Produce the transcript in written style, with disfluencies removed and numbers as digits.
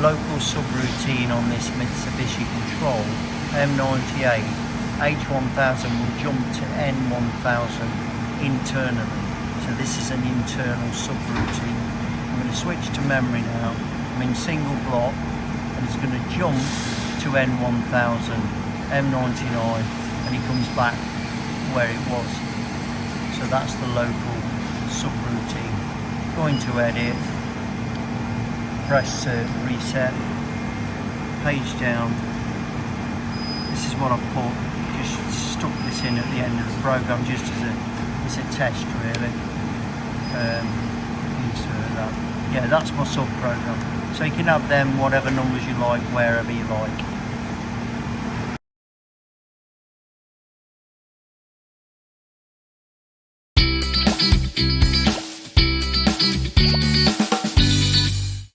local subroutine on this Misubishi control, M98, H1000 will jump to N1000 internally. So this is an internal subroutine. I'm going to switch to memory now. I'm in single block and it's going to jump to N1000, M99, and he comes back where it was. So that's the local subroutine. Going to edit, press reset, page down. This is what I put, just stuck this in at the end of the program just as a test really. Insert that. Yeah, that's my sub program. So you can have them whatever numbers you like, wherever you like.